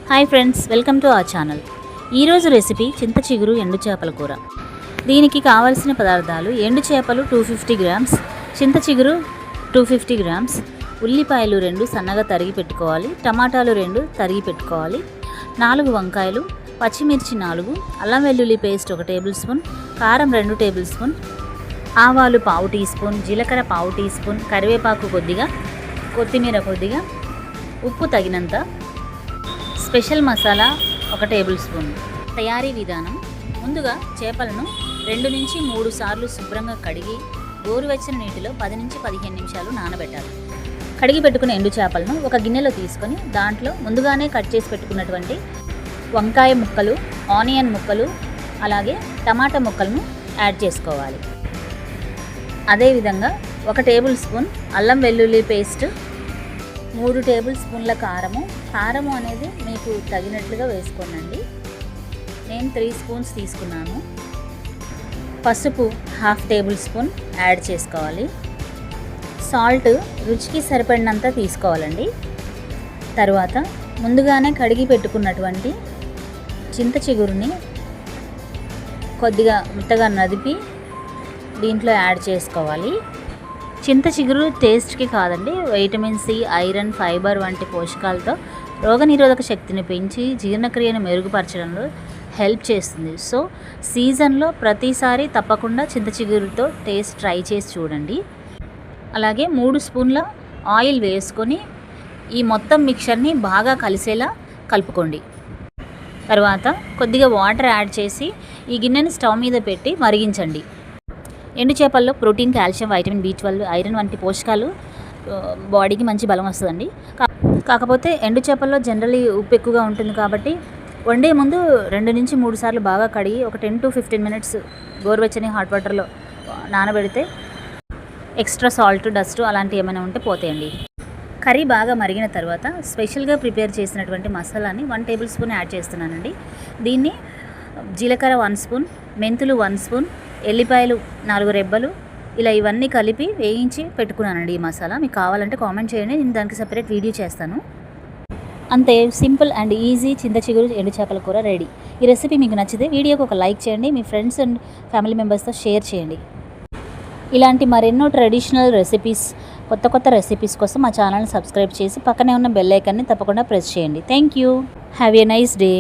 Hi friends, welcome to our channel. ఈరోజు recipe చింత చిగురు ఎండు చేపల కూర. దీనికి కావాల్సిన పదార్థాలు: ఎండు చేపలు 250 గ్రామ్స్, చింత చిగురు 250 గ్రామ్స్, ఉల్లిపాయలు 2 సన్నగా తరిగి పెట్టుకోవాలి, టమాటాలు 2 తరిగి పెట్టుకోవాలి, 4 వంకాయలు, పచ్చిమిర్చి 4, అల్లం వెల్లుల్లి పేస్ట్ 1 టేబుల్ స్పూన్, కారం 2 టేబుల్ స్పూన్, ఆవాలు 1/2 టీ స్పూన్, జీలకర్ర 1/2 టీ స్పూన్, కరివేపాకు కొద్దిగా, కొత్తిమీర కొద్దిగా, ఉప్పు తగినంత, స్పెషల్ మసాలా 1 టేబుల్ స్పూన్. తయారీ విధానం: ముందుగా చేపలను 2 నుంచి 3 సార్లు శుభ్రంగా కడిగి గోరువెచ్చని నీటిలో 10 నుంచి 15 నిమిషాలు నానబెట్టాలి. కడిగి పెట్టుకున్న ఎండు చేపలను ఒక గిన్నెలో తీసుకొని దాంట్లో ముందుగానే కట్ చేసి పెట్టుకున్నటువంటి వంకాయ ముక్కలు, ఆనియన్ ముక్కలు, అలాగే టమాటా ముక్కలను యాడ్ చేసుకోవాలి. అదేవిధంగా 1 టేబుల్ స్పూన్ అల్లం వెల్లుల్లి పేస్ట్, 3 టేబుల్ స్పూన్ల కారము అనేది మీకు తగినట్లుగా వేసుకోనండి. నేను 3 స్పూన్స్ తీసుకున్నాను. పసుపు 1/2 టేబుల్ స్పూన్ యాడ్ చేసుకోవాలి. సాల్ట్ రుచికి సరిపడినంత తీసుకోవాలండి. తర్వాత ముందుగానే కడిగి పెట్టుకున్నటువంటి చింత చిగురుని కొద్దిగా మెత్తగా నదిపి దీంట్లో యాడ్ చేసుకోవాలి. చింత చిగురు టేస్ట్కి కాదండి, వైటమిన్ సి, ఐరన్, ఫైబర్ వంటి పోషకాలతో రోగనిరోధక శక్తిని పెంచి జీర్ణక్రియను మెరుగుపరచడంలో హెల్ప్ చేస్తుంది. సో సీజన్లో ప్రతిసారి తప్పకుండా చింత చిగురుతో టేస్ట్ ట్రై చేసి చూడండి. అలాగే 3 స్పూన్ల ఆయిల్ వేసుకొని ఈ మొత్తం మిక్చర్ని బాగా కలిసేలా కలుపుకోండి. తర్వాత కొద్దిగా వాటర్ యాడ్ చేసి ఈ గిన్నెని స్టవ్ మీద పెట్టి మరిగించండి. ఎండు చేపల్లో protein, calcium, vitamin B12, iron వంటి పోషకాలు బాడీకి మంచి బలం వస్తుందండి. కాకపోతే ఎండు చేపల్లో జనరల్లీ ఉప్పు ఎక్కువగా ఉంటుంది కాబట్టి వండే ముందు 2 నుంచి 3 సార్లు బాగా కడిగి ఒక 10 to 15 మినిట్స్ గోరువెచ్చని హాట్ వాటర్లో నానబెడితే ఎక్స్ట్రా సాల్ట్, డస్ట్ అలాంటివి ఏమైనా ఉంటే పోతాయండి. కర్రీ బాగా మరిగిన తర్వాత స్పెషల్గా ప్రిపేర్ చేసినటువంటి మసాలాని 1 టేబుల్ స్పూన్ యాడ్ చేస్తున్నానండి. దీన్ని జీలకర్ర 1 స్పూన్, మెంతులు 1 స్పూన్, ఎల్లిపాయలు 4 రెబ్బలు, ఇలా ఇవన్నీ కలిపి వేయించి పెట్టుకున్నానండి. ఈ మసాలా మీకు కావాలంటే కామెంట్ చేయండి, నేను దానికి సెపరేట్ వీడియో చేస్తాను. అంతే, సింపుల్ అండ్ ఈజీ చింత చిగురు ఎండు చేపల కూర రెడీ. ఈ రెసిపీ మీకు నచ్చితే వీడియోకి ఒక లైక్ చేయండి, మీ ఫ్రెండ్స్ అండ్ ఫ్యామిలీ మెంబర్స్తో షేర్ చేయండి. ఇలాంటి మరెన్నో ట్రెడిషనల్ రెసిపీస్, కొత్త రెసిపీస్ కోసం మా ఛానల్ని సబ్స్క్రైబ్ చేసి పక్కనే ఉన్న బెల్ ఐకాన్ని తప్పకుండా ప్రెస్ చేయండి. Thank you. Have a nice day.